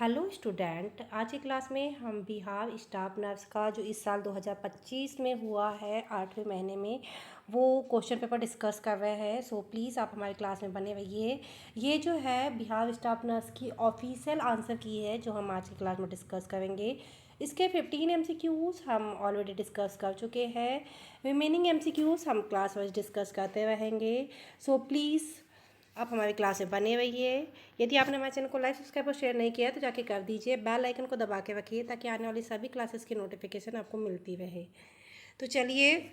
Hello student, आज की class में हम बिहार स्टाफ नर्स का जो इस साल 2025 में हुआ है 8वें महीने में वो क्वेश्चन पेपर डिस्कस कर रहे हैं। सो प्लीज़ आप हमारी क्लास में बने रहिए। ये जो है बिहार स्टाफ नर्स की ऑफिशियल आंसर की है जो हम आज की क्लास में डिस्कस करेंगे। इसके 15 MCQs हम ऑलरेडी डिस्कस कर चुके हैं। रिमेनिंग MCQs हम क्लास वाइज डिस्कस करते रहेंगे। सो प्लीज़ आप हमारी क्लास में बने रहिए। यदि आपने हमारे चैनल को लाइक सब्सक्राइब और शेयर नहीं किया तो जाके कर दीजिए। बेल आइकन को दबा के रखिए ताकि आने वाली सभी क्लासेस की नोटिफिकेशन आपको मिलती रहे। तो चलिए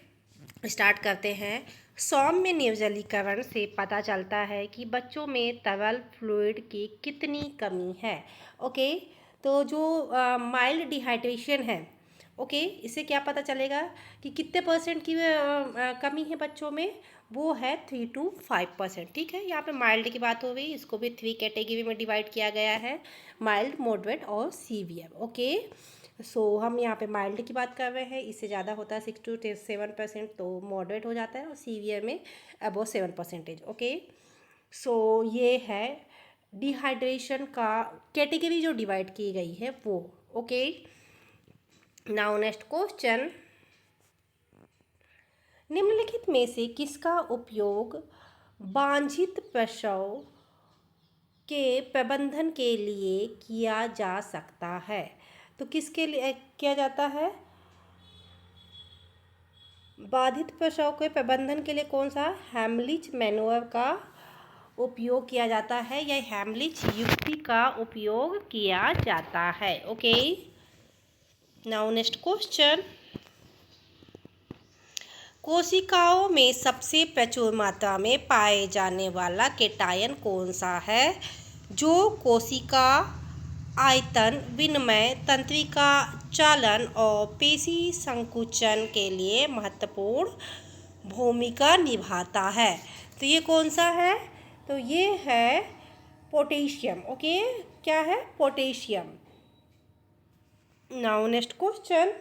स्टार्ट करते हैं। सौम्य निर्जलीकरण से पता चलता है कि बच्चों में तरल फ्लूइड की कितनी कमी है। ओके, तो जो माइल्ड डिहाइड्रेशन है, ओके, इससे क्या पता चलेगा कि कितने परसेंट की कमी है बच्चों में। वो है 3 to 5%। ठीक है, यहाँ पे माइल्ड की बात हो गई, इसको भी 3 कैटेगरी में डिवाइड किया गया है, माइल्ड, मॉडरेट और सीवियर। ओके, सो हम यहाँ पे माइल्ड की बात कर रहे हैं, इससे ज़्यादा होता है 6 to 7%, तो मॉडरेट हो जाता है, और सीवियर में अबव 7%। ओके, सो ये है डिहाइड्रेशन का कैटेगरी जो डिवाइड की गई है वो। ओके, नाउ नेक्स्ट क्वेश्चन, निम्नलिखित में से किसका उपयोग वांछित प्रसव के प्रबंधन के लिए किया जा सकता है। तो किसके लिए किया जाता है? बाधित प्रसव के प्रबंधन के लिए कौन सा? हेमलिच मैनुअर का उपयोग किया जाता है, या हेमलिच युक्ति का उपयोग किया जाता है। ओके, नाउ नेक्स्ट क्वेश्चन, कोशिकाओं में सबसे प्रचुर मात्रा में पाए जाने वाला केटायन कौन सा है जो कोशिका आयतन विनिमय, तंत्रिका चालन और पेशी संकुचन के लिए महत्वपूर्ण भूमिका निभाता है? तो ये कौन सा है? तो ये है पोटेशियम। ओके, क्या है? पोटेशियम। नाउ नेक्स्ट क्वेश्चन,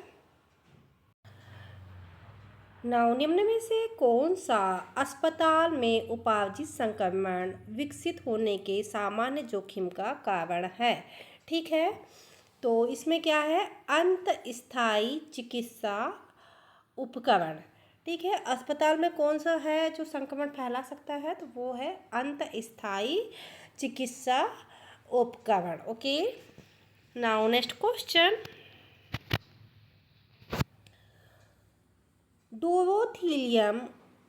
निम्न में से कौन सा अस्पताल में उपार्जित संक्रमण विकसित होने के सामान्य जोखिम का कारण है? ठीक है, तो इसमें क्या है? अंतःस्थायी चिकित्सा उपकरण। ठीक है, अस्पताल में कौन सा है जो संक्रमण फैला सकता है? तो वो है अंतःस्थायी चिकित्सा उपकरण। ओके, नाउ नेक्स्ट क्वेश्चन, डोरोथीलियम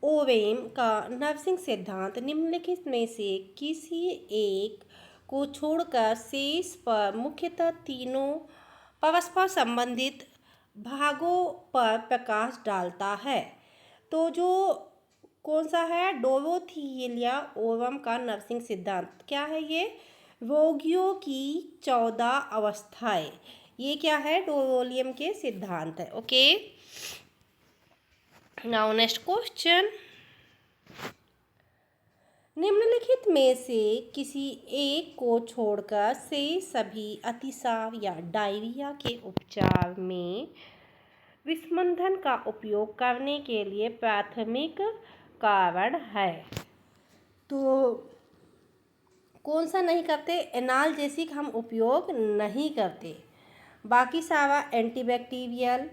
ओवेम का नर्सिंग सिद्धांत निम्नलिखित में से किसी एक को छोड़कर शेष पर मुख्यतः तीनों परस्पर संबंधित भागों पर प्रकाश डालता है। तो जो कौन सा है? डोरोथीलिया ओवम का नर्सिंग सिद्धांत क्या है? ये रोगियों की 14 अवस्थाएं, ये क्या है? डोरोलियम के सिद्धांत है। ओके, नाउ नेक्स्ट क्वेश्चन, निम्नलिखित में से किसी एक को छोड़कर से सभी अतिसार या डायरिया के उपचार में विस्मंधन का उपयोग करने के लिए प्राथमिक कारण है। तो कौन सा नहीं करते? एनाल्जेसिक हम उपयोग नहीं करते। बाकी सारा एंटीबैक्टीरियल,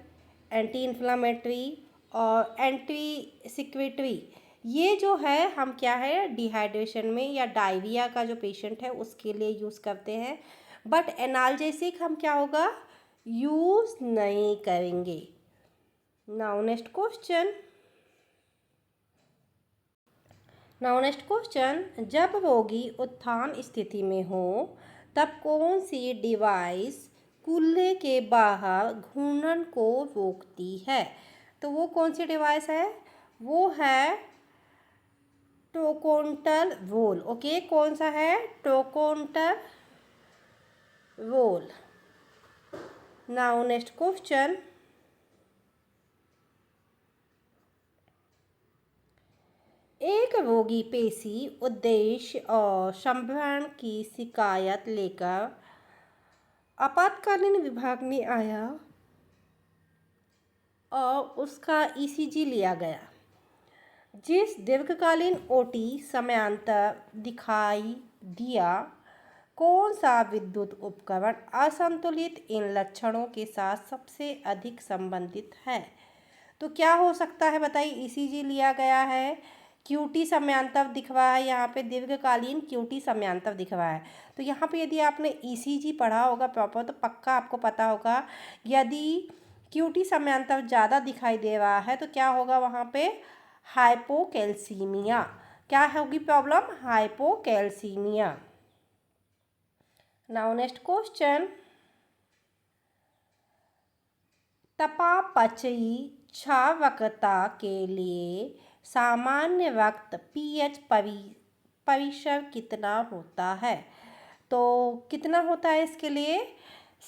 एंटी इन्फ्लामेटरी और एंटी सिक्रेटरी, ये जो है हम क्या है डिहाइड्रेशन में या डायरिया का जो पेशेंट है उसके लिए यूज़ करते हैं। बट एनाल्जेसिक हम क्या होगा? यूज़ नहीं करेंगे। नाउ नेक्स्ट क्वेश्चन, जब रोगी उत्थान स्थिति में हो तब कौन सी डिवाइस कूल्हे के बाहर घूर्णन को रोकती है? तो वो कौन सी डिवाइस है? वो है ट्रोकोन्टर रोल। ओके, कौन सा है? ट्रोकोन्टर रोल। नाउ नेक्स्ट क्वेश्चन, एक रोगी पेशी उद्देश्य और संभरण की शिकायत लेकर आपातकालीन विभाग में आया और उसका ECG लिया गया। जिस दीर्घकालीन OT समयांतर दिखाई दिया कौन सा विद्युत उपकरण असंतुलित इन लक्षणों के साथ सबसे अधिक संबंधित है? तो क्या हो सकता है बताइए। ईसीजी लिया गया है, क्यूटी समयांतर दिख रहा है, यहाँ पे दीर्घकालीन क्यूटी समयांतर दिख रहा है। तो यहाँ पे यदि आपने ईसीजी पढ़ा होगा प्रॉपर तो पक्का आपको पता होगा, यदि क्यूटी समयांतर ज़्यादा दिखाई दे रहा है तो क्या होगा वहाँ पे, हाइपोकैल्सीमिया। क्या होगी problem, hypocalcaemia. Now next question, तपापचयी क्षारकता के लिए सामान्य रक्त पीएच परिसर कितना होता है? तो कितना होता है इसके लिए,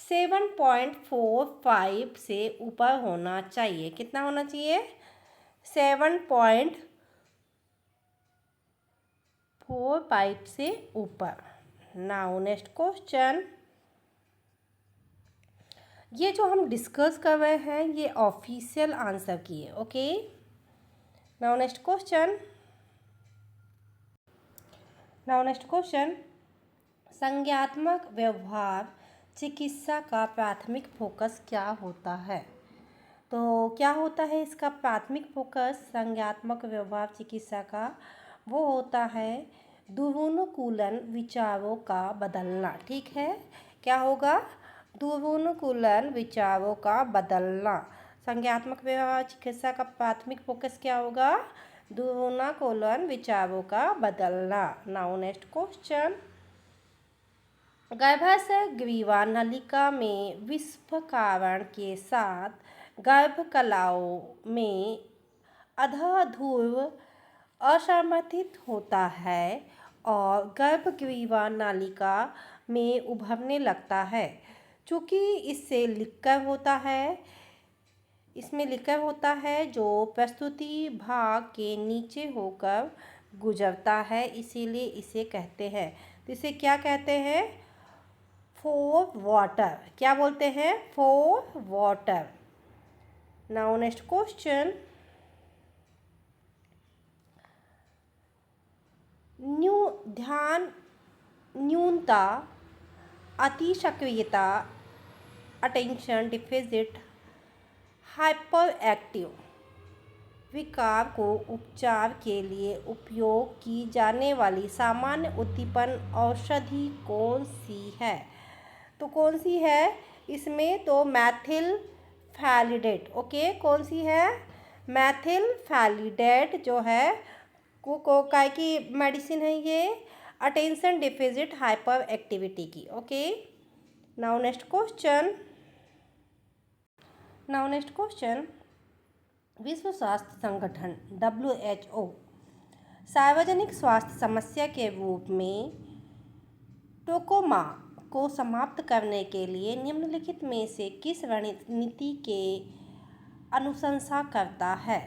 7.45 से ऊपर होना चाहिए। कितना होना चाहिए, 7.45 से ऊपर। नाउ नेक्स्ट क्वेश्चन, ये जो हम डिस्कस कर रहे हैं ये ऑफिशियल आंसर की है। ओके, नाउ नेक्स्ट क्वेश्चन, संज्ञानात्मक व्यवहार चिकित्सा का प्राथमिक फोकस क्या होता है? तो क्या होता है इसका प्राथमिक फोकस संज्ञानात्मक व्यवहार चिकित्सा का, वो होता है दुर्गुणकूलन विचारों का बदलना। ठीक है, क्या होगा, दुर्गुणकूलन विचारों का बदलना। संज्ञानात्मक व्यवहार चिकित्सा का प्राथमिक फोकस क्या होगा, दुर्गुणकूलन विचारों का बदलना। नाउ नेक्स्ट क्वेश्चन, गर्भाशय ग्रीवा नलिका में विस्फारण के साथ गर्भकलाओं में अधोध्रुव असमर्थित होता है और गर्भग्रीवा नलिका में उभरने लगता है। चूँकि इसमें लिकर होता है जो प्रस्तुति भाग के नीचे होकर गुजरता है, इसीलिए इसे कहते हैं, तो इसे क्या कहते हैं, फोर वाटर। क्या बोलते हैं, four water. Now next question, न्यूनता, अतिसक्रियता, अटेंशन डिफिसिट हाइपर एक्टिव विकार को उपचार के लिए उपयोग की जाने वाली सामान्य उद्दीपन औषधि कौन सी है? तो कौन सी है इसमें, तो मैथिलफैलिडेट। ओके, कौन सी है, मैथिलफैलिडेट जो है को काय की मेडिसिन है ये, अटेंशन डिफिसिट हाइपर एक्टिविटी की। ओके, नाउ नेक्स्ट क्वेश्चन, विश्व स्वास्थ्य संगठन WHO सार्वजनिक स्वास्थ्य समस्या के रूप में ट्रोकोमा को समाप्त करने के लिए निम्नलिखित में से किस रणनीति के अनुशंसा करता है?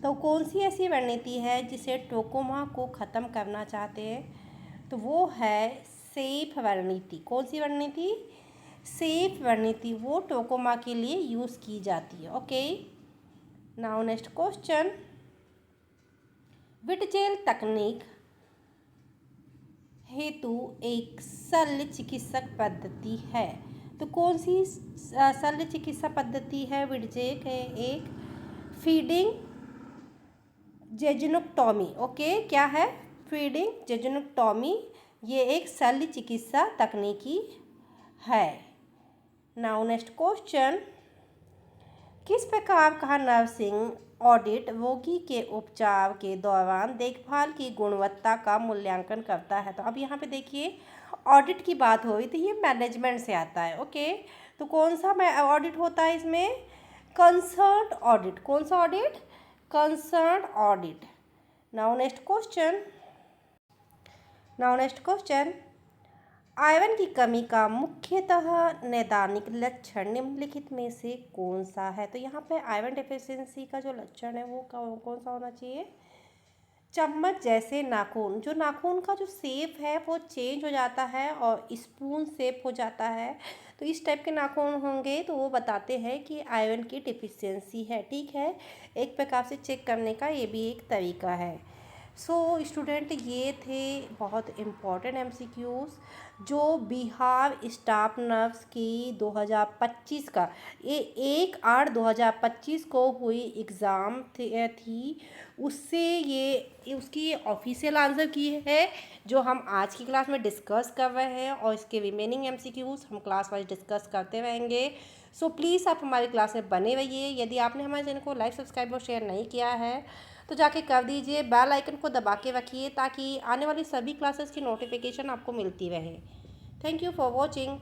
तो कौन सी ऐसी रणनीति है जिसे ट्रोकोमा को ख़त्म करना चाहते हैं? तो वो है सेफ रणनीति। कौन सी रणनीति, सेफ रणनीति, वो ट्रोकोमा के लिए यूज़ की जाती है। ओके, नाउ नेक्स्ट क्वेश्चन, विटजेल तकनीक हेतु एक शल्य चिकित्सक पद्धति है। तो कौन सी शल्य चिकित्सा पद्धति है विटजेल है, एक फीडिंग जेजुनेक्टॉमी। ओके, क्या है, फीडिंग जेजुनेक्टॉमी, ये एक शल्य चिकित्सा तकनीकी है। नाउ नेक्स्ट क्वेश्चन, किस प्रकार का नर्सिंग ऑडिट रोगी के उपचार के दौरान देखभाल की गुणवत्ता का मूल्यांकन करता है? तो अब यहाँ पे देखिए ऑडिट की बात हो रही, तो ये मैनेजमेंट से आता है। ओके, तो कौन सा ऑडिट होता है इसमें, कंसर्न ऑडिट। कौन सा audit, concern audit. Now next question, iron की कमी का मुख्यतः नैदानिक लक्षण निम्नलिखित में से कौन सा है? तो यहाँ पे आयरन डेफिशिएंसी का जो लक्षण है वो कौन सा होना चाहिए, चम्मच जैसे नाखून, जो नाखून का जो शेप है वो चेंज हो जाता है और स्पून शेप हो जाता है, तो इस टाइप के नाखून होंगे तो वो बताते हैं कि आयरन की डिफिशियंसी है। ठीक है, एक प्रकार से चेक करने का ये भी एक तरीका है। सो स्टूडेंट, ये थे बहुत इम्पॉर्टेंट MCQs जो बिहार स्टाफ नर्स की 2025 का 1/8/2025 को हुई एग्ज़ाम थी उससे ये उसकी ऑफिशियल आंसर की है जो हम आज की क्लास में डिस्कस कर रहे हैं, और इसके रिमेनिंग एमसीक्यूज हम क्लास वाइज डिस्कस करते रहेंगे। सो प्लीज़ आप हमारी क्लास में बने रहिए। यदि आपने हमारे चैनल को लाइक, सब्सक्राइब और शेयर नहीं किया है तो जाके कर दीजिए। बेल आइकन को दबा के रखिए ताकि आने वाली सभी क्लासेस की नोटिफिकेशन आपको मिलती रहे। Thank you for watching.